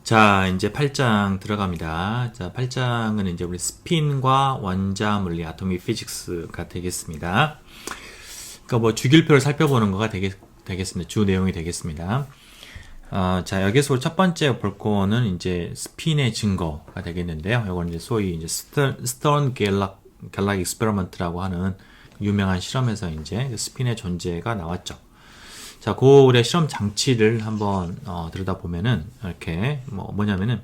자, 이제 8장 들어갑니다. 자, 8장은 이제 우리 스핀과 원자 물리, 아토믹 피직스가 되겠습니다. 그러니까 뭐 주기율표를 살펴보는 거가 되겠습니다. 주 내용이 되겠습니다. 자, 여기서 첫 번째 볼 거는 이제 스핀의 증거가 되겠는데요. 이건 이제 소위 이제 스턴 갤락 익스페리먼트라고 하는 유명한 실험에서 이제 스핀의 존재가 나왔죠. 자, 그 우리의 실험 장치를 한번 들여다보면은 이렇게 뭐냐면은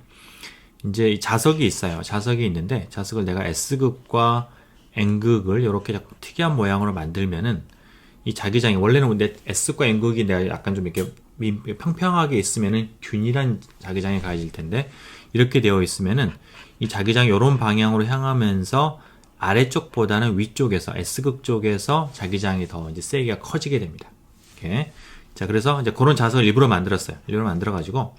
이제 이 자석이 있어요. 자석이 있는데 자석을 내가 S극과 N극을 이렇게 특이한 모양으로 만들면은 이 자기장이 원래는 근데 S과 N극이 내가 약간 좀 이렇게 평평하게 있으면은 균일한 자기장이 가해질 텐데 이렇게 되어 있으면은 이 자기장이 이런 방향으로 향하면서 아래쪽보다는 위쪽에서 S극 쪽에서 자기장이 더 이제 세기가 커지게 됩니다. 이렇게. 자, 그래서 이제 그런 자석을 일부러 만들었어요. 일부러 만들어가지고,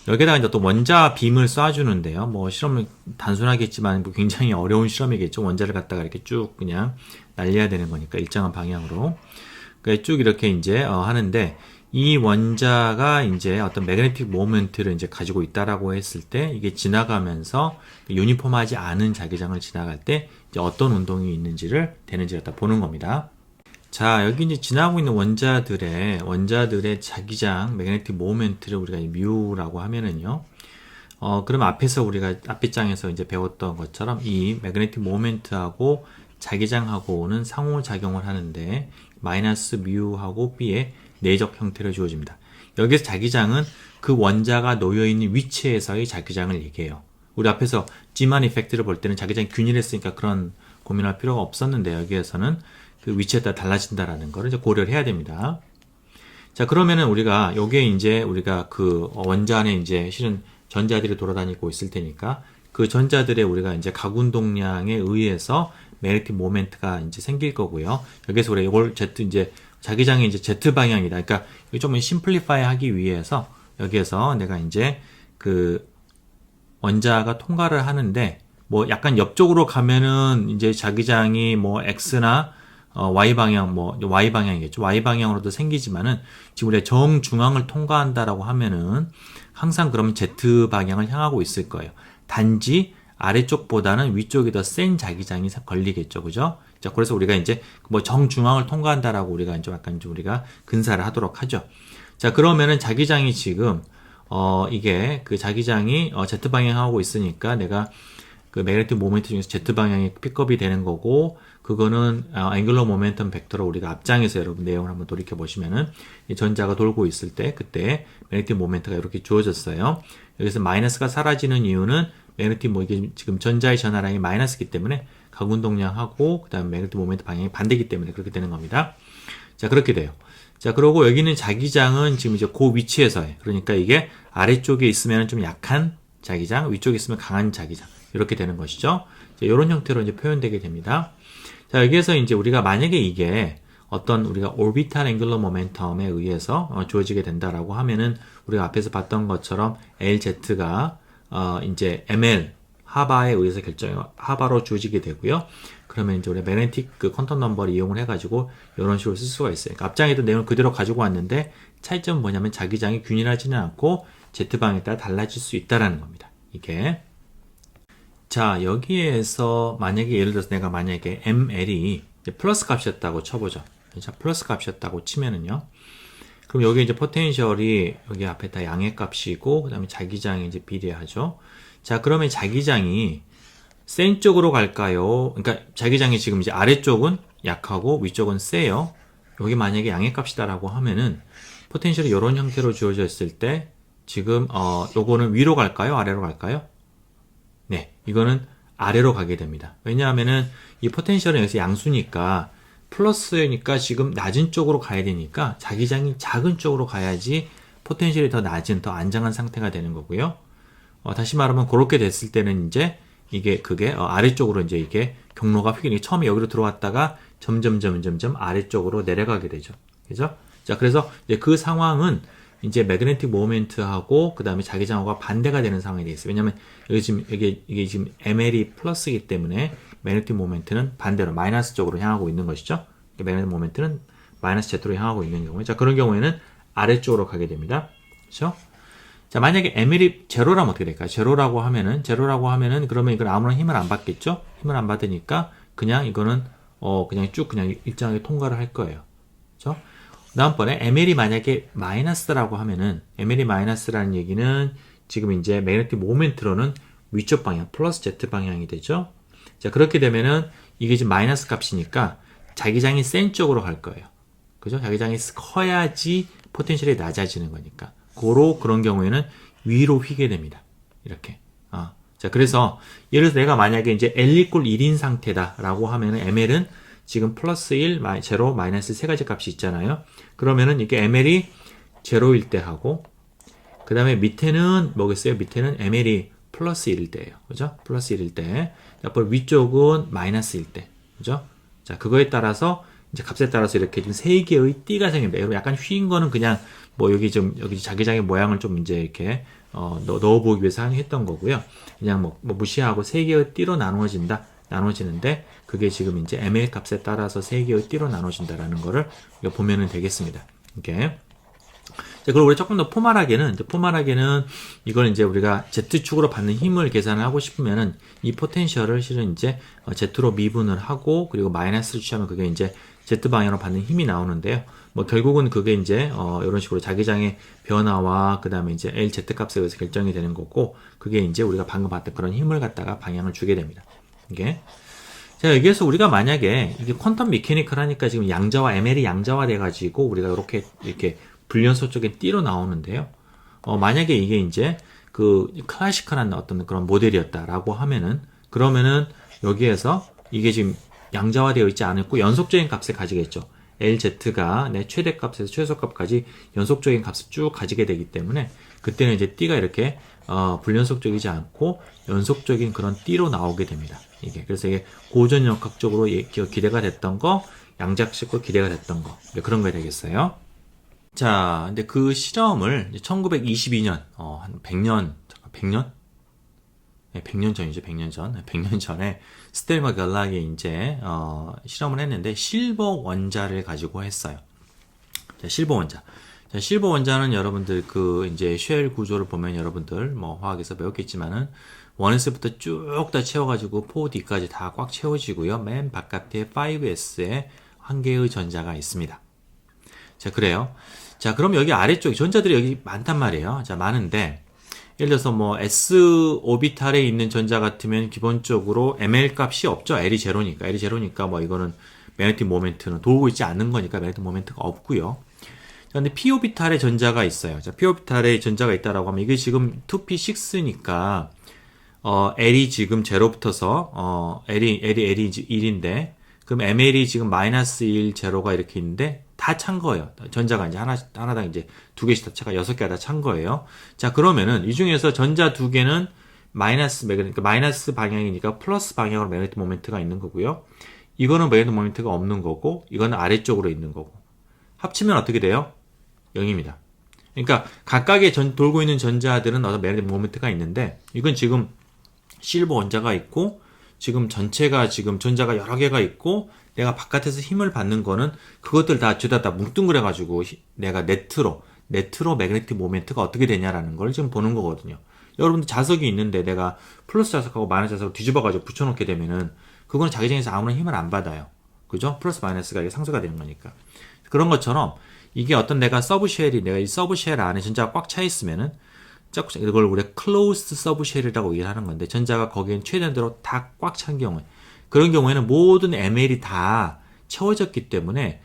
여기다가 이제 또 원자 빔을 쏴주는데요. 뭐, 실험은 단순하겠지만, 굉장히 어려운 실험이겠죠. 원자를 갖다가 이렇게 쭉 그냥 날려야 되는 거니까, 일정한 방향으로. 그러니까 쭉 이렇게 이제, 하는데, 이 원자가 이제 어떤 매그네틱 모멘트를 이제 가지고 있다라고 했을 때, 이게 지나가면서 유니폼하지 않은 자기장을 지나갈 때, 이제 어떤 운동이 되는지를 다 보는 겁니다. 자, 여기 이제 지나고 있는 원자들의 자기장, 매그네틱 모멘트를 우리가 뮤라고 하면은요. 그럼 앞에 장에서 이제 배웠던 것처럼 이 매그네틱 모멘트하고 자기장하고는 상호작용을 하는데, 마이너스 뮤하고 B의 내적 형태를 주어집니다. 여기서 자기장은 그 원자가 놓여있는 위치에서의 자기장을 얘기해요. 우리 앞에서 G만 이펙트를 볼 때는 자기장이 균일했으니까 그런 고민할 필요가 없었는데, 여기에서는 그 위치에 따라 달라진다라는 거를 이제 고려를 해야 됩니다. 자, 그러면은 요게 이제 우리가 그 원자 안에 이제 실은 전자들이 돌아다니고 있을 테니까 그 전자들의 우리가 이제 각운동량에 의해서 매그네틱 모멘트가 이제 생길 거고요. 여기서 우리가 이걸 이제 자기장이 이제 Z 방향이다. 그러니까 이거 좀 심플리파이 하기 위해서 여기에서 내가 이제 그 원자가 통과를 하는데 뭐 약간 옆쪽으로 가면은 이제 자기장이 뭐 X나 Y방향이겠죠. Y방향으로도 생기지만은, 지금 우리가 정중앙을 통과한다라고 하면은, 항상 그러면 Z방향을 향하고 있을 거예요. 단지, 아래쪽보다는 위쪽이 더 센 자기장이 걸리겠죠. 그죠? 자, 그래서 우리가 이제, 뭐 정중앙을 통과한다라고 우리가 이제 약간 좀 우리가 근사를 하도록 하죠. 자, 그러면은 자기장이 지금, 이게, 그 자기장이, Z방향 하고 있으니까 내가, 그 매그네틱 모멘트 중에서 Z방향이 픽업이 되는 거고, 그거는 앵글러 모멘텀 벡터로 우리가 앞장에서 여러분 내용을 한번 돌이켜 보시면은 이 전자가 돌고 있을 때 그때 매그네틱 모멘트가 이렇게 주어졌어요. 여기서 마이너스가 사라지는 이유는 매그네틱 이게 지금 전자의 전하량이 마이너스이기 때문에 각운동량하고 그다음에 매그네틱 모멘트 방향이 반대이기 때문에 그렇게 되는 겁니다. 자, 그렇게 돼요. 자, 그리고 여기는 자기장은 지금 이제 그 위치에서요. 그러니까 이게 아래쪽에 있으면 좀 약한 자기장, 위쪽에 있으면 강한 자기장. 이렇게 되는 것이죠. 자, 이런 형태로 이제 표현되게 됩니다. 자, 여기에서 이제 우리가 만약에 이게 어떤 우리가 orbital angular momentum에 의해서 주어지게 된다라고 하면은 우리가 앞에서 봤던 것처럼 LZ가 이제 ML 하바에 의해서 하바로 주어지게 되고요. 그러면 이제 우리 매그네틱 그 퀀텀 넘버를 이용을 해가지고 이런 식으로 쓸 수가 있어요. 그러니까 앞장에도 내용을 그대로 가지고 왔는데 차이점은 뭐냐면 자기장이 균일하지는 않고 Z방에 따라 달라질 수 있다라는 겁니다. 이게. 자, 여기에서 만약에 예를 들어서 내가 만약에 ML이 플러스 값이었다고 쳐보죠. 자, 플러스 값이었다고 치면은요. 그럼 여기 이제 포텐셜이 여기 앞에 다 양의 값이고, 그 다음에 자기장이 이제 비례하죠. 자, 그러면 자기장이 센 쪽으로 갈까요? 그러니까 자기장이 지금 이제 아래쪽은 약하고 위쪽은 세요. 여기 만약에 양의 값이다라고 하면은 포텐셜이 이런 형태로 주어져 있을 때 지금 요거는 위로 갈까요? 아래로 갈까요? 네, 이거는 아래로 가게 됩니다. 왜냐하면은 이 포텐셜은 여기서 양수니까 플러스니까 지금 낮은 쪽으로 가야 되니까 자기장이 작은 쪽으로 가야지 포텐셜이 더 낮은, 더 안정한 상태가 되는 거고요. 다시 말하면 그렇게 됐을 때는 이제 그게 아래쪽으로 이제 이게 경로가 휘게 처음에 여기로 들어왔다가 점점 아래쪽으로 내려가게 되죠. 그죠? 자, 그래서 이제 그 상황은 이제 매그네틱 모멘트하고 그 다음에 자기장하고가 반대가 되는 상황이 되어 있어요. 왜냐면 이게 지금 ML이 플러스이기 때문에 매그네틱 모멘트는 반대로 마이너스 쪽으로 향하고 있는 것이죠. 매그네틱 모멘트는 마이너스 Z로 향하고 있는 경우에, 자, 그런 경우에는 아래쪽으로 가게 됩니다. 그렇죠? 자, 만약에 ml이 제로라면 어떻게 될까요? 제로라고 하면은 그러면 이건 아무런 힘을 안 받겠죠? 힘을 안 받으니까 그냥 이거는 그냥 쭉 그냥 일정하게 통과를 할 거예요. 그죠? 다음번에 ml이 만약에 마이너스라고 하면은 ml이 마이너스라는 얘기는 지금 이제 매그네틱 모멘트로는 위쪽 방향 플러스 z 방향이 되죠. 자, 그렇게 되면은 이게 지금 마이너스 값이니까 자기장이 센 쪽으로 갈 거예요. 그죠? 자기장이 커야지 포텐셜이 낮아지는 거니까. 그런 경우에는 위로 휘게 됩니다. 이렇게. 자, 그래서 예를 들어서 내가 만약에 이제 L 이꼴 1인 상태다라고 하면은 ML은 지금 플러스 1, 제로, 마이너스 세 가지 값이 있잖아요. 그러면은 이게 ML이 제로일 때 하고, 그 다음에 밑에는 뭐겠어요? 밑에는 ML이 플러스 1일 때예요. 그죠? 플러스 1일 때. 앞으로 위쪽은 마이너스일 때. 그죠? 자, 그거에 따라서 이제 값에 따라서 이렇게 좀 세 개의 띠가 생깁니다. 여러분 약간 휘인 거는 그냥 뭐 여기 자기장의 모양을 좀 이제 이렇게 넣어보기 위해서 했던 거고요. 그냥 뭐 무시하고 세 개의 띠로 나눠지는데 그게 지금 이제 ML 값에 따라서 세 개의 띠로 나눠진다라는 거를 보면은 되겠습니다. 이렇게. 자, 그리고 우리 조금 더 포멀하게는 이걸 이제 우리가 Z축으로 받는 힘을 계산을 하고 싶으면은 이 포텐셜을 실은 이제 Z로 미분을 하고 그리고 마이너스를 취하면 그게 이제 Z 방향으로 받는 힘이 나오는데요. 뭐 결국은 그게 이제 이런 식으로 자기장의 변화와 그다음에 이제 LZ 값에 의해서 결정이 되는 거고 그게 이제 우리가 방금 봤던 그런 힘을 갖다가 방향을 주게 됩니다. 이게. 자, 여기에서 우리가 만약에 이게 퀀텀 미케니컬 하니까 지금 양자와 ML이 양자화 돼가지고 우리가 이렇게 불연소 쪽에 띠로 나오는데요. 만약에 이게 이제 그 클래시컬한 어떤 그런 모델이었다라고 하면은 그러면은 여기에서 이게 지금 양자화되어 있지 않고 연속적인 값을 가지겠죠. LZ가 내 최대값에서 최소값까지 연속적인 값을 쭉 가지게 되기 때문에 그때는 이제 띠가 이렇게 불연속적이지 않고 연속적인 그런 띠로 나오게 됩니다. 이게 그래서 이게 고전역학적으로 기대가 됐던 거, 양자식으로 기대가 됐던 거 그런 거 되겠어요. 자, 근데 그 실험을 1922년, 한 100년? 네, 100년 전이죠, 100년 전. 100년 전에 스텔마 갤락이 이제, 실험을 했는데, 실버 원자를 가지고 했어요. 자, 실버 원자. 자, 실버 원자는 여러분들 이제 쉘 구조를 보면 여러분들 뭐 화학에서 배웠겠지만은, 1S부터 쭉 다 채워가지고 4D까지 다 꽉 채워지고요. 맨 바깥에 5S에 한 개의 전자가 있습니다. 자, 그래요. 자, 그럼 여기 아래쪽에 전자들이 여기 많단 말이에요. 자, 많은데 예를 들어서 뭐 S 오비탈에 있는 전자 같으면 기본적으로 ML 값이 없죠. L이 제로니까 뭐 이거는 매그네틱 모멘트는 돌고 있지 않는 거니까 매그네틱 모멘트가 없고요. 자, 근데 P 오비탈에 전자가 있어요. 자, P 오비탈에 전자가 있다라고 하면 이게 지금 2p6니까 L이 지금 제로부터서 L이 1인데 그럼 ML이 지금 마이너스 1, 제로가 이렇게 있는데 다 찬 거예요. 전자가 이제 하나당 이제 두 개씩 다 차가 6개가 다 찬 거예요. 자, 그러면은 이 중에서 전자 두 개는 그러니까 마이너스 방향이니까 플러스 방향으로 매그네틱 모멘트가 있는 거고요. 이거는 매그네틱 모멘트가 없는 거고, 이거는 아래쪽으로 있는 거고. 합치면 어떻게 돼요? 0입니다. 그러니까 각각의 돌고 있는 전자들은 어떤 매그네틱 모멘트가 있는데, 이건 지금 실버 원자가 있고, 지금 전체가 지금 전자가 여러 개가 있고 내가 바깥에서 힘을 받는 거는 그것들 다 죄다 다 뭉뚱그려가지고 내가 네트로 매그네틱 모멘트가 어떻게 되냐라는 걸 지금 보는 거거든요. 여러분들 자석이 있는데 내가 플러스 자석하고 마이너스 자석을 뒤집어가지고 붙여놓게 되면은 그거는 자기장에서 아무런 힘을 안 받아요. 그죠? 플러스 마이너스가 이게 상쇄가 되는 거니까. 그런 것처럼 이게 어떤 내가 이 서브쉘 안에 전자가 꽉 차 있으면은 이걸 우리가 closed subshell이라고 얘기를 하는 건데 전자가 거기엔 최대한대로 다 꽉 찬 경우에 그런 경우에는 모든 ML이 다 채워졌기 때문에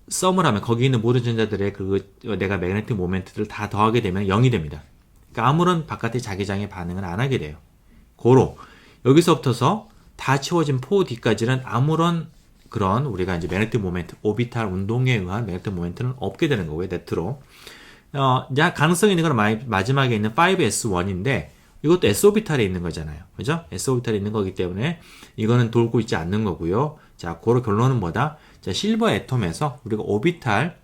썸을 하면 거기 있는 모든 전자들의 내가 매그네틱 모멘트들을 다 더하게 되면 0이 됩니다. 그러니까 아무런 바깥의 자기장의 반응을 안 하게 돼요. 여기서부터서 다 채워진 4D까지는 아무런 그런 우리가 이제 매그네틱 모멘트, 오비탈 운동에 의한 매그네틱 모멘트는 없게 되는 거고요. 네트로. 가능성이 있는 건 마지막에 있는 5S1인데 이것도 S오비탈에 있는 거잖아요. 그죠? S오비탈에 있는 거기 때문에 이거는 돌고 있지 않는 거고요. 자, 그런 결론은 뭐다? 자, 실버 애톰에서 우리가 오비탈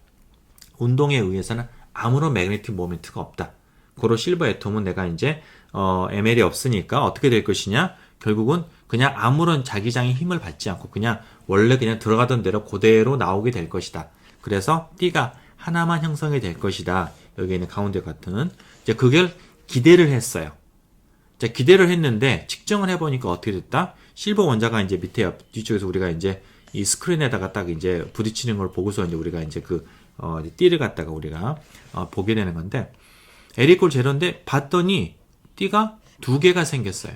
운동에 의해서는 아무런 매그네틱 모멘트가 없다. 그런 실버 애톰은 내가 이제 ML이 없으니까 어떻게 될 것이냐? 결국은 그냥 아무런 자기장의 힘을 받지 않고 그냥 원래 그냥 들어가던 대로 그대로 나오게 될 것이다. 그래서 T가 하나만 형성이 될 것이다. 여기 있는 가운데 같은 이제 그걸 기대를 했어요. 자, 기대를 했는데 측정을 해보니까 어떻게 됐다? 실버 원자가 이제 밑에 뒤쪽에서 우리가 이제 이 스크린에다가 딱 이제 부딪히는 걸 보고서 이제 우리가 이제 띠를 갖다가 우리가 보게 되는 건데 L 이퀄 제로인데 봤더니 띠가 2개가 생겼어요.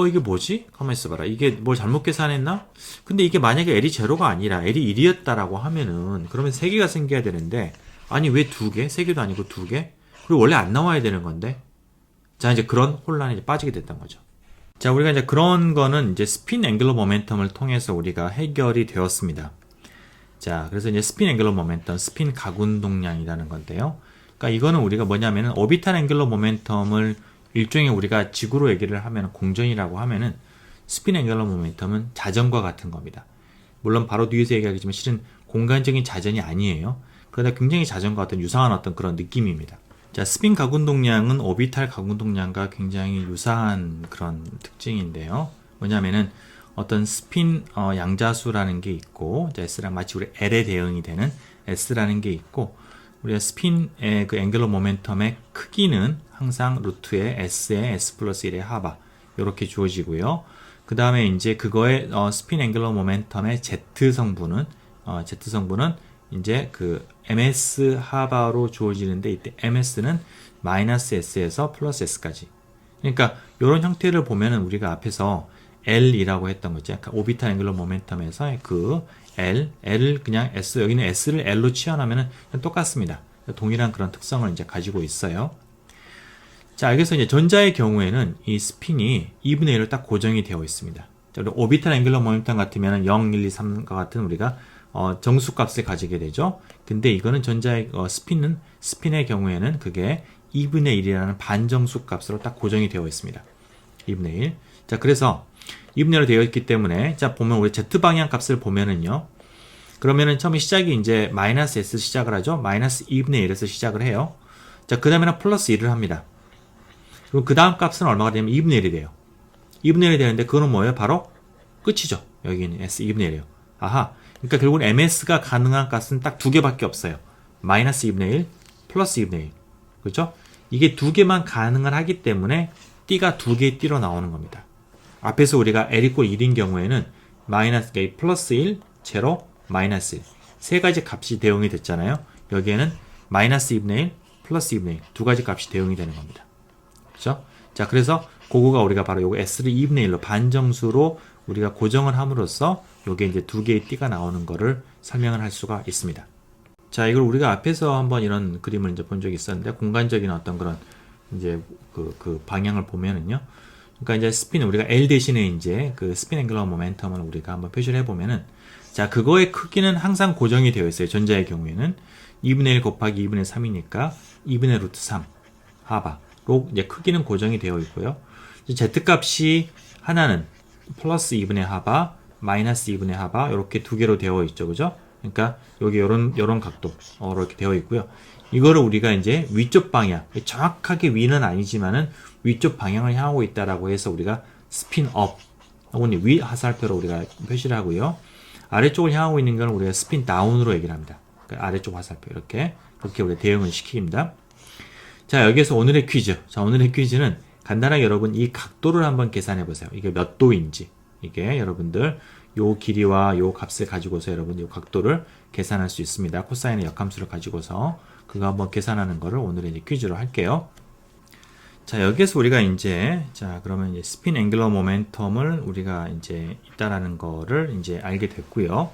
이게 뭐지? 가만히 있어봐라. 이게 뭘 잘못 계산했나? 근데 이게 만약에 L이 제로가 아니라 L이 1이었다라고 하면은 그러면 3개가 생겨야 되는데 아니 왜 2개? 3개도 아니고 2개? 그리고 원래 안 나와야 되는 건데 자 이제 그런 혼란에 이제 빠지게 됐던 거죠. 자 우리가 이제 그런 거는 이제 스핀 앵글러 모멘텀을 통해서 우리가 해결이 되었습니다. 자 그래서 이제 스핀 앵글러 모멘텀, 스핀 가운동량이라는 건데요. 그러니까 이거는 우리가 뭐냐면은 오비탈 앵글러 모멘텀을 일종의 우리가 지구로 얘기를 하면 공전이라고 하면은 스핀 앵글러 모멘텀은 자전과 같은 겁니다. 물론 바로 뒤에서 얘기하겠지만 실은 공간적인 자전이 아니에요. 그러나 굉장히 자전과 어떤 유사한 어떤 그런 느낌입니다. 자, 스핀 가운동량은 오비탈 가운동량과 굉장히 유사한 그런 특징인데요. 뭐냐면은 어떤 스핀 양자수라는 게 있고 S랑 마치 우리 L에 대응이 되는 S라는 게 있고 우리가 스핀의 그 앵글러 모멘텀의 크기는 항상 루트의 S의 S 플러스 1의 하바 이렇게 주어지고요. 그 다음에 이제 그거의 스핀 앵글러 모멘텀의 Z 성분은 이제 그 ms 하바로 주어지는데 이때 ms는 마이너스 s에서 플러스 s까지. 그러니까 이런 형태를 보면은 우리가 앞에서 L이라고 했던 거죠. 그러니까 오비탈 앵글러 모멘텀에서 그 L을 그냥 S, 여기는 S를 L로 치환하면은 똑같습니다. 동일한 그런 특성을 이제 가지고 있어요. 자, 여기서 이제 전자의 경우에는 이 스핀이 2분의 1로 딱 고정이 되어 있습니다. 자, 오비탈 앵글러 모멘텀 같으면 0, 1, 2, 3과 같은 우리가 정수값을 가지게 되죠. 근데 이거는 전자의 스핀의 경우에는 그게 2분의 1이라는 반정수 값으로 딱 고정이 되어 있습니다. 2분의 1. 자, 그래서 2분의 1로 되어 있기 때문에 자, 보면 우리 Z 방향 값을 보면은요. 그러면은 처음에 시작이 이제 마이너스 S 시작을 하죠. 마이너스 2분의 1에서 시작을 해요. 자, 그 다음에는 플러스 1을 합니다. 그리고 그 다음 값은 얼마가 되면 2분의 1이 돼요. 2분의 1이 되는데 그거는 뭐예요? 바로 끝이죠. 여기는 S 2분의 1이에요. 아하. 그러니까 결국은 MS가 가능한 값은 딱 2개밖에 없어요. 마이너스 2분의 1, 플러스 2분의 1. 그렇죠? 이게 2개만 가능을 하기 때문에 띠가 2개의 띠로 나오는 겁니다. 앞에서 우리가 L 이퀄 1인 경우에는 마이너스 플러스 1, 제로, 마이너스 1. 세 가지 값이 대응이 됐잖아요. 여기에는 마이너스 2분의 1, 플러스 2분의 1. 두 가지 값이 대응이 되는 겁니다. 그렇죠? 자, 그래서 그거가 우리가 바로 요거 S를 2분의 1로 반정수로 우리가 고정을 함으로써 요게 이제 2개의 띠가 나오는 거를 설명을 할 수가 있습니다. 자, 이걸 우리가 앞에서 한번 이런 그림을 이제 본 적이 있었는데, 공간적인 어떤 그런 이제 그 방향을 보면은요. 그러니까 이제 스핀, 우리가 L 대신에 이제 그 스핀 앵글러 모멘텀을 우리가 한번 표시를 해보면은, 자, 그거의 크기는 항상 고정이 되어 있어요. 전자의 경우에는 2분의 1 곱하기 2분의 3이니까 2분의 루트 3 하바로 이제 크기는 고정이 되어 있고요. Z 값이 하나는 플러스 2분의 하바, 마이너스 2분의 하바 이렇게 두 개로 되어 있죠. 그죠? 그러니까 여기 요런 각도 이렇게 되어 있고요. 이거를 우리가 이제 위쪽 방향, 정확하게 위는 아니지만은 위쪽 방향을 향하고 있다라고 해서 우리가 스핀 업 혹은 위 화살표로 우리가 표시를 하고요. 아래쪽을 향하고 있는 건 우리가 스핀 다운으로 얘기를 합니다. 그러니까 아래쪽 화살표 이렇게 우리가 대응을 시킵니다. 자, 여기에서 오늘의 퀴즈. 자, 오늘의 퀴즈는 간단하게 여러분 이 각도를 한번 계산해 보세요. 이게 몇 도인지. 이게 여러분들 요 길이와 요 값을 가지고서 여러분 이 각도를 계산할 수 있습니다. 코사인의 역함수를 가지고서 그거 한번 계산하는 거를 오늘의 이제 퀴즈로 할게요. 자, 여기에서 우리가 이제 자, 그러면 이제 스핀 앵글러 모멘텀을 우리가 이제 있다라는 거를 이제 알게 됐고요.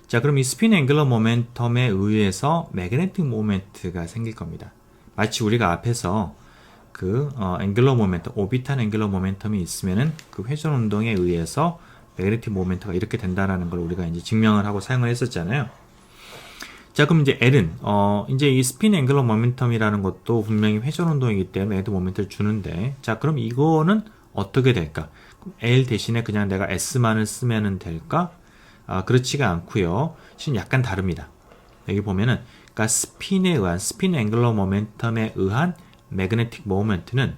자, 그럼 이 스핀 앵글러 모멘텀에 의해서 매그네틱 모멘트가 생길 겁니다. 마치 우리가 앞에서 그 앵글러 모멘텀, 오비탈 앵글러 모멘텀이 있으면은 그 회전 운동에 의해서 매그네틱 모멘트가 이렇게 된다라는 걸 우리가 이제 증명을 하고 사용을 했었잖아요. 자, 그럼 이제 L은 이제 이 스핀 앵글러 모멘텀이라는 것도 분명히 회전 운동이기 때문에 매그네틱 모멘트를 주는데, 자, 그럼 이거는 어떻게 될까? L 대신에 그냥 내가 S만을 쓰면은 될까? 그렇지가 않고요. 실은 약간 다릅니다. 여기 보면은 그러니까 스핀에 의한 스핀 앵글러 모멘텀에 의한 매그네틱 모멘트는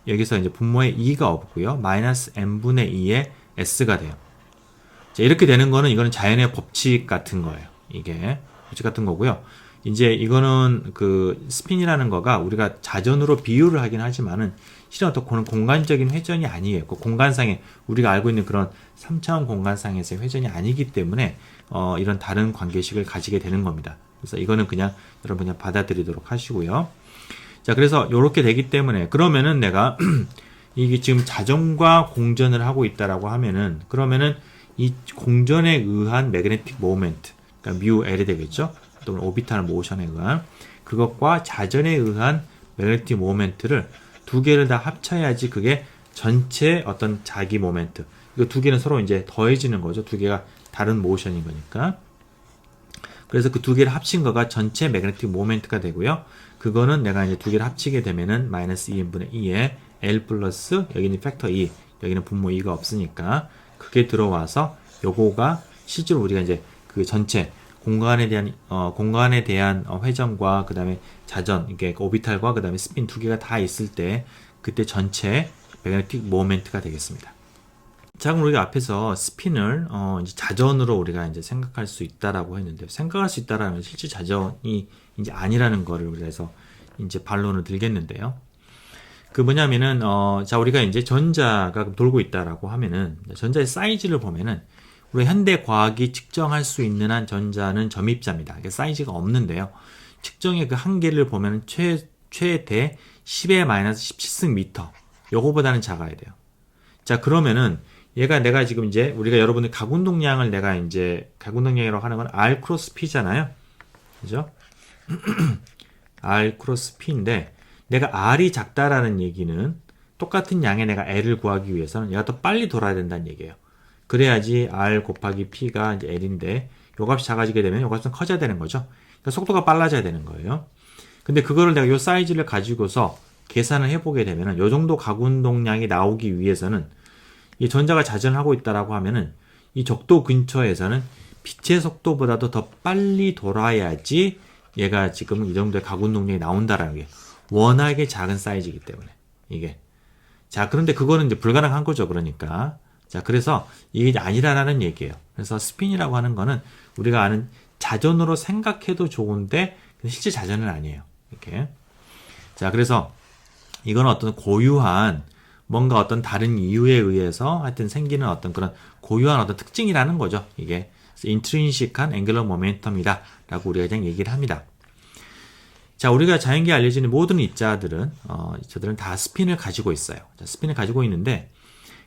여기서 이제 분모에 2가 없고요. 마이너스 n분의 2의 s가 돼요. 자, 이렇게 되는 거는 이거는 자연의 법칙 같은 거예요. 이게 법칙 같은 거고요. 이제 이거는 그 스핀이라는 거가 우리가 자전으로 비유를 하긴 하지만은 실은 어떤 공간적인 회전이 아니에요. 그 공간상에 우리가 알고 있는 그런 3차원 공간상에서의 회전이 아니기 때문에 이런 다른 관계식을 가지게 되는 겁니다. 그래서 이거는 그냥 여러분 그냥 받아들이도록 하시고요. 자, 그래서 이렇게 되기 때문에 그러면은 내가 이게 지금 자전과 공전을 하고 있다라고 하면은 그러면은 이 공전에 의한 매그네틱 모멘트, 그러니까 뮤 L이 되겠죠. 또는 오비탈 모션에 의한 그것과 자전에 의한 매그네틱 모멘트를 두 개를 다 합쳐야지 그게 전체 어떤 자기 모멘트. 이거 두 개는 서로 이제 더해지는 거죠. 두 개가 다른 모션인 거니까. 그래서 그 두 개를 합친 거가 전체 매그네틱 모멘트가 되고요. 그거는 내가 이제 두 개를 합치게 되면은 마이너스 2n분의 2에 L 플러스 여기는 팩터 2, 여기는 분모 2가 없으니까 그게 들어와서 요거가 실제로 우리가 이제 그 전체 공간에 대한 회전과 그 다음에 자전, 이게 오비탈과 그 다음에 스핀 두 개가 다 있을 때 그때 전체 매그네틱 모멘트가 되겠습니다. 자, 그럼 우리가 앞에서 스핀을 이제 자전으로 우리가 이제 생각할 수 있다라고 했는데 생각할 수 있다라는 건 실제 자전이 이제 아니라는 거를 우리가 해서 이제 반론을 들겠는데요. 그 뭐냐면은 자, 우리가 이제 전자가 돌고 있다라고 하면은 전자의 사이즈를 보면은 우리 현대 과학이 측정할 수 있는 한 전자는 점입자입니다. 이게 사이즈가 없는데요. 측정의 그 한계를 보면 최대 10의 마이너스 17승 미터. 요거보다는 작아야 돼요. 자, 그러면은 내가 지금 이제 우리가 여러분들 가군동량을 내가 이제 가군동량이라고 하는 건 R 크로스 P잖아요. 그죠? R 크로스 P인데 내가 R이 작다라는 얘기는 똑같은 양의 내가 L을 구하기 위해서는 얘가 더 빨리 돌아야 된다는 얘기예요. 그래야지 R 곱하기 P가 이제 L인데 요 값이 작아지게 되면 요 값은 커져야 되는 거죠. 그러니까 속도가 빨라져야 되는 거예요. 근데 그거를 내가 요 사이즈를 가지고서 계산을 해보게 되면은 요 정도 가군동량이 나오기 위해서는 이 전자가 자전하고 있다라고 하면은 이 적도 근처에서는 빛의 속도보다도 더 빨리 돌아야지 얘가 지금 이 정도의 가군동량이 나온다라는 게 워낙에 작은 사이즈이기 때문에 이게. 자, 그런데 그거는 이제 불가능한 거죠. 그러니까. 자, 그래서 이게 아니라는 얘기예요. 그래서 스핀이라고 하는 거는 우리가 아는 자전으로 생각해도 좋은데 실제 자전은 아니에요. 이렇게. 자, 그래서 이건 어떤 고유한 뭔가 어떤 다른 이유에 의해서 하여튼 생기는 어떤 그런 고유한 어떤 특징이라는 거죠. 이게 인트린식한 앵글러 모멘텀이다 라고 우리가 그냥 얘기를 합니다. 자, 우리가 자연계에 알려지는 모든 입자들은 저들은 다 스핀을 가지고 있어요. 자, 스핀을 가지고 있는데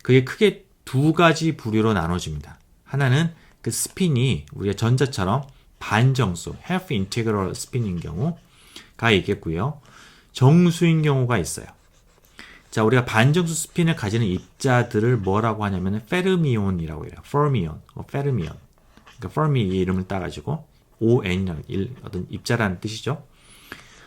그게 크게 두 가지 부류로 나눠집니다. 하나는 그 스핀이 우리가 전자처럼 반정수, half integral 스핀인 경우가 있겠고요. 정수인 경우가 있어요. 자, 우리가 반정수 스핀을 가지는 입자들을 뭐라고 하냐면 페르미온이라고 해요. 페르미온. 그러니까 페르미 이름을 따가지고 ON이라는 어떤 입자라는 뜻이죠.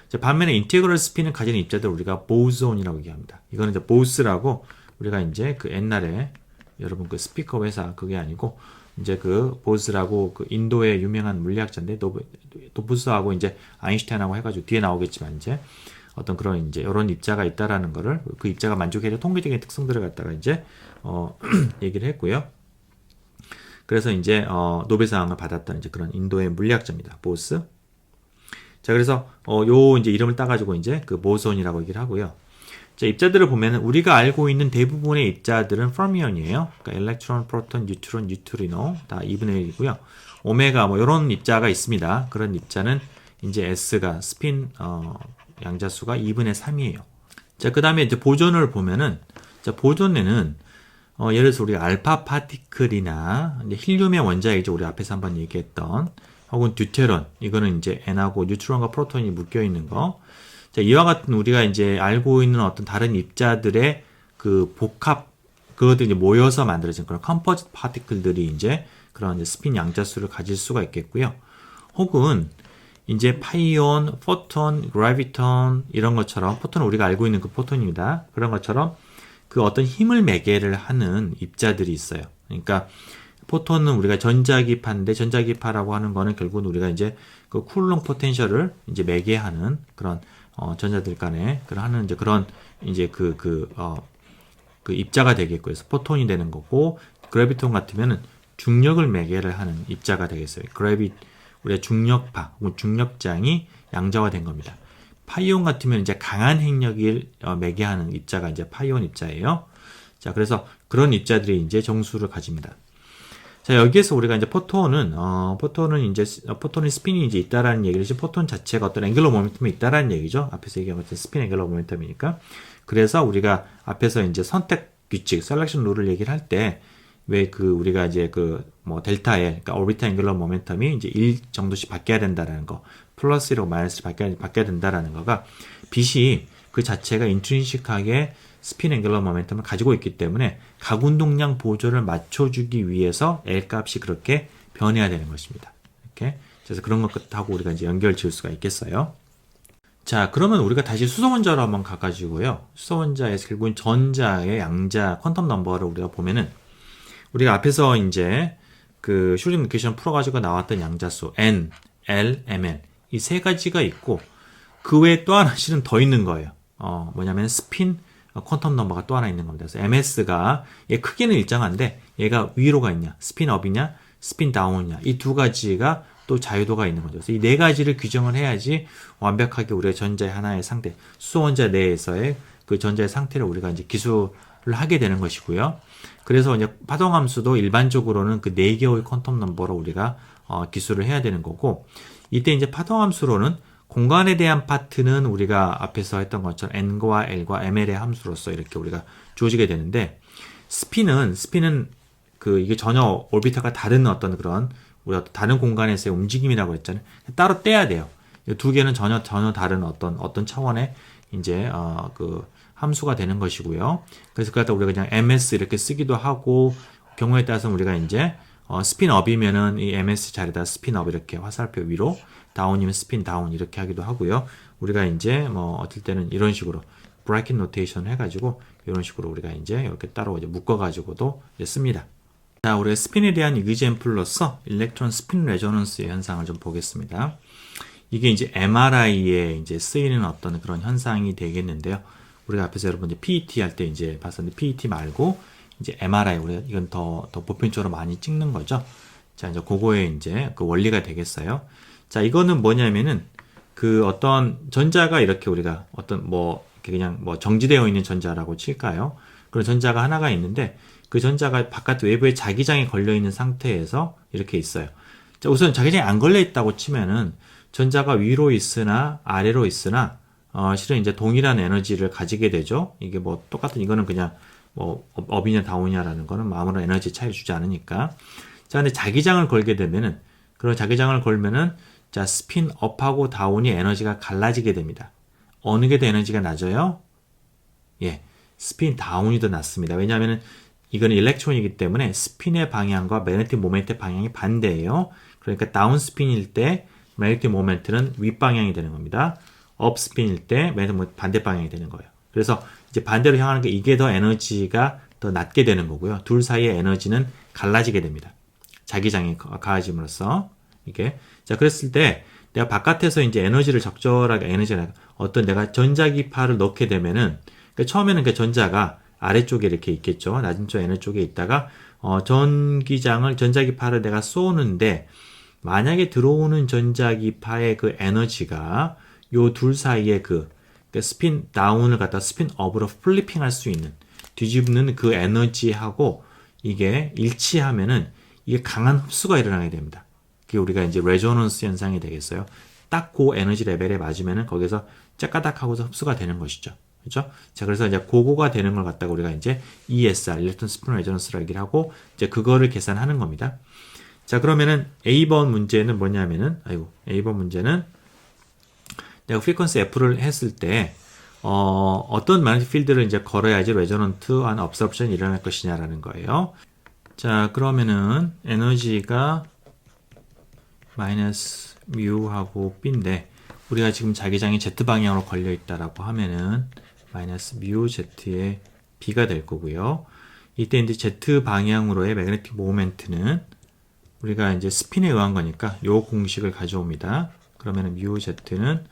자, 반면에 인테그럴 스핀을 가지는 입자들을 우리가 보손이라고 얘기합니다. 이거는 이제 보스라고 우리가 이제 그 옛날에 여러분 그 스피커 회사 그게 아니고 이제 그 보스라고 그 인도의 유명한 물리학자인데 도부스하고 이제 아인슈타인하고 해가지고 뒤에 나오겠지만 이제 어떤 그런 이제 이런 입자가 있다라는 거를 그 입자가 만족해야 될 통계적인 특성들을 갖다가 이제 얘기를 했고요. 그래서 이제 노벨상을 받았던 이제 그런 인도의 물리학자입니다. 보스. 자, 그래서 요 이제 이름을 따가지고 이제 그 보손이라고 얘기를 하고요. 자, 입자들을 보면은 우리가 알고 있는 대부분의 입자들은 페르미온이에요. 그러니까 일렉트론, 프로톤, 뉴트론, 뉴트리노 다 2분의 1이고요. 오메가 뭐 이런 입자가 있습니다. 그런 입자는 이제 S가 스핀 양자수가 2분의 3이에요. 자, 그다음에 이제 보존을 보면은 자, 보존에는 예를 들어서 우리가 알파 파티클이나 이제 힐륨의 원자이죠. 우리 앞에서 한번 얘기했던 혹은 듀테론 이거는 이제 N하고 뉴트론과 프로톤이 묶여 있는 거. 자, 이와 같은 우리가 이제 알고 있는 어떤 다른 입자들의 그 복합, 그것들이 이제 모여서 만들어진 그런 컴포지트 파티클들이 이제 그런 이제 스핀 양자수를 가질 수가 있겠고요. 혹은 이제 파이온, 포톤, 그래비톤 이런 것처럼 포톤은 우리가 알고 있는 그 포톤입니다. 그런 것처럼 그 어떤 힘을 매개를 하는 입자들이 있어요. 그러니까 포톤은 우리가 전자기파인데 전자기파라고 하는 거는 결국은 우리가 이제 그 쿨롱 포텐셜을 이제 매개하는 그런 전자들 간에 하는 이제 그런 이제 그 입자가 되겠고요. 그래서 포톤이 되는 거고 그래비톤 같으면은 중력을 매개를 하는 입자가 되겠어요. 우리가 중력파 혹은 중력장이 양자화된 겁니다. 파이온 같으면 이제 강한 핵력을 매개하는 입자가 이제 파이온 입자예요. 자, 그래서 그런 입자들이 이제 정수를 가집니다. 자, 여기에서 우리가 이제 포톤은 스핀이 이제 있다라는 얘기를, 포톤 자체가 어떤 앵글러 모멘텀이 있다라는 얘기죠. 앞에서 얘기한 것처럼 스핀 앵글러 모멘텀이니까. 그래서 우리가 앞에서 이제 선택 규칙, 셀렉션 룰을 얘기를 할 때, 우리가 이제 델타 L, 그러니까 오비탈 앵글러 모멘텀이 이제 1 정도씩 바뀌어야 된다라는 거, 플러스로 마이너스로 바뀌어야 된다라는 거가, 빛이 그 자체가 인트린식하게 스핀 앵글러 모멘텀을 가지고 있기 때문에 각 운동량 보조를 맞춰주기 위해서 L 값이 그렇게 변해야 되는 것입니다. 이렇게. 그래서 그런 것하고 우리가 이제 연결 지을 수가 있겠어요. 자, 그러면 우리가 다시 수소원자로 한번 가가지고요. 수소원자에서 결국은 전자의 양자 퀀텀 넘버를 우리가 보면은, 우리가 앞에서 이제 슈링 이퀘이션 풀어가지고 나왔던 양자수 N, L, ML 이 세 가지가 있고, 그 외에 또 하나 실은 더 있는 거예요. 뭐냐면 스핀 퀀텀 넘버가 또 하나 있는 겁니다. 그래서 MS가 얘 크기는 일정한데 얘가 위로 가 있냐, 스핀 업이냐, 스핀 다운이냐, 이 두 가지가 또 자유도가 있는 거죠. 그래서 이 네 가지를 규정을 해야지 완벽하게 우리가 전자의 하나의 상태, 수소원자 내에서의 그 전자의 상태를 우리가 이제 기술을 하게 되는 것이고요. 그래서 이제 파동함수도 일반적으로는 그 4개의 퀀텀 넘버로 우리가 기술을 해야 되는 거고, 이때 이제 파동함수로는 공간에 대한 파트는 우리가 앞에서 했던 것처럼 N과 L과 ML의 함수로서 이렇게 우리가 주어지게 되는데, 스핀은 이게 전혀 오비터가 다른 어떤 그런 우리가 다른 공간에서의 움직임이라고 했잖아요. 따로 떼야 돼요. 이 두 개는 전혀 다른 어떤 차원의 이제 함수가 되는 것이고요. 그래서 그걸 우리가 그냥 MS 이렇게 쓰기도 하고, 경우에 따라서는 우리가 이제 스핀업이면은 이 MS 자리에다 스핀업 이렇게 화살표 위로, 다운이면 스핀 다운 이렇게 하기도 하고요. 우리가 이제 어떨 때는 이런 식으로 브라켓 노테이션 해가지고 이런 식으로 우리가 이제 이렇게 따로 이제 묶어가지고도 이제 씁니다. 자, 우리가 스핀에 대한 이그젬플로서 일렉트론 스핀 레조넌스의 현상을 좀 보겠습니다. 이게 이제 MRI에 이제 쓰이는 어떤 그런 현상이 되겠는데요. 우리가 앞에서 여러분 이제 PET 할 때 이제 봤었는데, PET 말고 이제 MRI, 우리가 이건 더 보편적으로 많이 찍는 거죠. 자, 이제 그거에 이제 그 원리가 되겠어요. 자, 이거는 뭐냐면은 어떤 전자가 이렇게 우리가 그냥 정지되어 있는 전자라고 칠까요? 그런 전자가 하나가 있는데, 그 전자가 바깥 외부에 자기장에 걸려 있는 상태에서 이렇게 있어요. 자, 우선 자기장에 안 걸려 있다고 치면은 전자가 위로 있으나 아래로 있으나 실은 이제 동일한 에너지를 가지게 되죠. 이게 똑같은, 이거는 그냥 업이냐 다운이냐라는 거는 아무런 에너지 차이를 주지 않으니까. 자, 근데 자기장을 걸게 되면은, 그런 자기장을 걸면은, 자, 스핀 업하고 다운이 에너지가 갈라지게 됩니다. 어느 게 더 에너지가 낮아요? 예, 스핀 다운이 더 낮습니다. 왜냐하면은 이거는 일렉트론이기 때문에 스핀의 방향과 매그네틱 모멘트의 방향이 반대예요. 그러니까 다운 스핀일 때 매그네틱 모멘트는 윗방향이 되는 겁니다. 업 스핀일 때 매그네틱 반대 방향이 되는 거예요. 그래서 이제 반대로 향하는 게, 이게 더 에너지가 더 낮게 되는 거고요. 둘 사이의 에너지는 갈라지게 됩니다. 자기장이 가해짐으로써 이게. 자, 그랬을 때 내가 바깥에서 이제 에너지를 적절하게 어떤 내가 전자기파를 넣게 되면은, 그러니까 처음에는 그 전자가 아래쪽에 이렇게 있겠죠. 낮은 쪽 에너지 쪽에 있다가 전자기파를 내가 쏘는데, 만약에 들어오는 전자기파의 그 에너지가 요 둘 사이에 그러니까 스핀 다운을 갖다 스핀 업으로 플리핑 할 수 있는, 뒤집는 그 에너지하고 이게 일치하면은 이게 강한 흡수가 일어나게 됩니다. 그게 우리가 이제 레조넌스 현상이 되겠어요. 딱 그 에너지 레벨에 맞으면은 거기서 째까닥 하고서 흡수가 되는 것이죠. 그렇죠? 자, 그래서 이제 그거가 되는 걸 갖다가 우리가 이제 ESR, 일렉트론 스핀 레조넌스라고 얘기를 하고, 이제 그거를 계산하는 겁니다. 자, 그러면은 A번 문제는 뭐냐면은, A번 문제는 내가 프리퀀시 F를 했을 때, 어떤 magnetic 필드를 이제 걸어야지 레조넌트한 업서프션이 일어날 것이냐라는 거예요. 자, 그러면은 에너지가 마이너스 뮤하고 B인데, 우리가 지금 자기장이 Z 방향으로 걸려 있다라고 하면은 마이너스 뮤 Z의 B가 될 거고요. 이때 이제 Z 방향으로의 매그네틱 모멘트는 우리가 이제 스핀에 의한 거니까 요 공식을 가져옵니다. 그러면은 뮤 Z는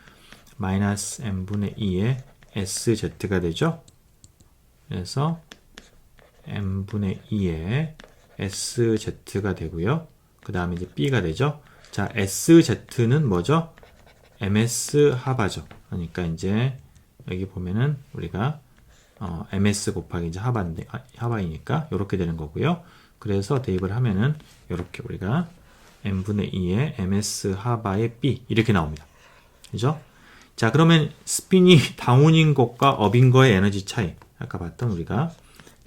마이너스 M분의 2의 SZ가 되죠. 그래서 M분의 2의 SZ가 되고요. 그 다음에 이제 B가 되죠. 자, SZ는 뭐죠? ms 하바죠. 그러니까 이제 여기 보면은 우리가 ms 곱하기 이제 하바이니까 이렇게 되는 거고요. 그래서 대입을 하면은 이렇게 우리가 n분의 2의 ms 하바의 b 이렇게 나옵니다. 그죠? 자, 그러면 스핀이 다운인 것과 업인 거의 에너지 차이. 아까 봤던 우리가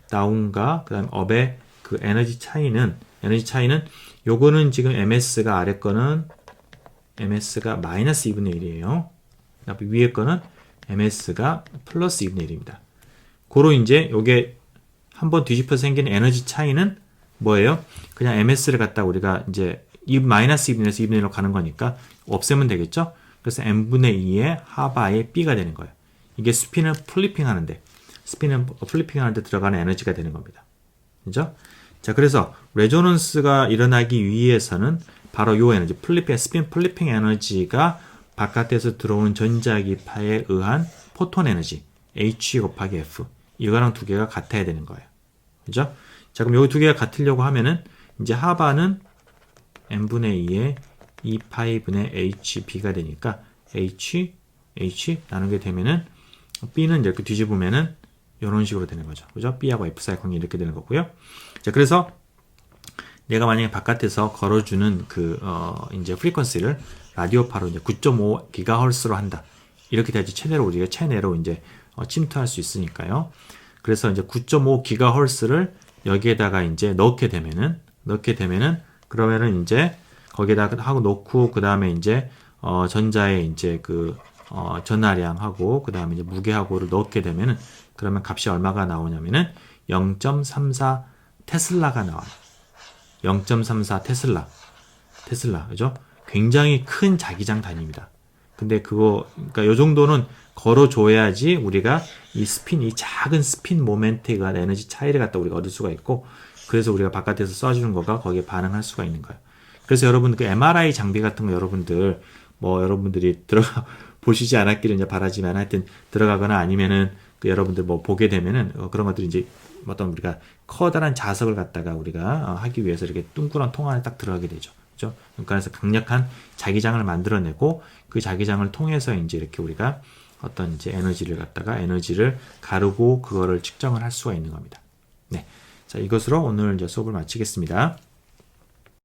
다운과 그다음 업의 그 에너지 차이는 요거는 지금 ms가 아래 거는 ms가 마이너스 2분의 1이에요. 위에 거는 ms가 플러스 2분의 1입니다. 고로 이제 요게 한번 뒤집어 생긴 에너지 차이는 뭐예요? 그냥 ms를 갖다 우리가 이제 마이너스 2분의 1로 가는 거니까 없애면 되겠죠? 그래서 n분의 2의 하바의 b가 되는 거예요. 이게 스핀을 플리핑 하는데 들어가는 에너지가 되는 겁니다. 그죠? 자, 그래서 레조넌스가 일어나기 위해서는 바로 요 에너지, 스핀 플리핑 에너지가 바깥에서 들어오는 전자기파에 의한 포톤 에너지, H 곱하기 F. 이거랑 두 개가 같아야 되는 거예요. 그죠? 자, 그럼 여기 두 개가 같으려고 하면은, 이제 하바는 n분의 2의 2파이분의 HB가 되니까, H 나누게 되면은, B는 이렇게 뒤집으면은, 이런 식으로 되는 거죠. 그죠? B하고 F 사이 관계 이렇게 되는 거고요. 자, 그래서, 내가 만약에 바깥에서 걸어주는 이제 프리퀀시를 라디오파로 이제 9.5GHz로 한다. 이렇게 돼야지 체내로 이제 침투할 수 있으니까요. 그래서 이제 9.5GHz를 여기에다가 이제 넣게 되면은 그러면은 이제 거기에다가 하고 놓고 그 다음에 이제 전자의 이제 전하량하고 그 다음에 이제 무게하고를 넣게 되면은 그러면 값이 얼마가 나오냐면은 0.34 테슬라가 나와요. 0.34 테슬라, 그죠? 굉장히 큰 자기장 단위입니다. 근데 그러니까 요 정도는 걸어줘야지 우리가 이 작은 스핀 모멘트에 관한 에너지 차이를 갖다 우리가 얻을 수가 있고, 그래서 우리가 바깥에서 쏴주는 거가 거기에 반응할 수가 있는 거예요. 그래서 여러분, MRI 장비 같은 거 여러분들이 들어가 보시지 않았기를 이제 바라지만 하여튼 들어가거나 아니면은 여러분들 보게 되면은 그런 것들이 이제 어떤 우리가 커다란 자석을 갖다가 우리가 하기 위해서 이렇게 둥그런 통 안에 딱 들어가게 되죠. 그죠? 그러니까 강력한 자기장을 만들어내고 그 자기장을 통해서 이제 이렇게 우리가 어떤 이제 에너지를 가르고 그거를 측정을 할 수가 있는 겁니다. 네. 자, 이것으로 오늘 이제 수업을 마치겠습니다.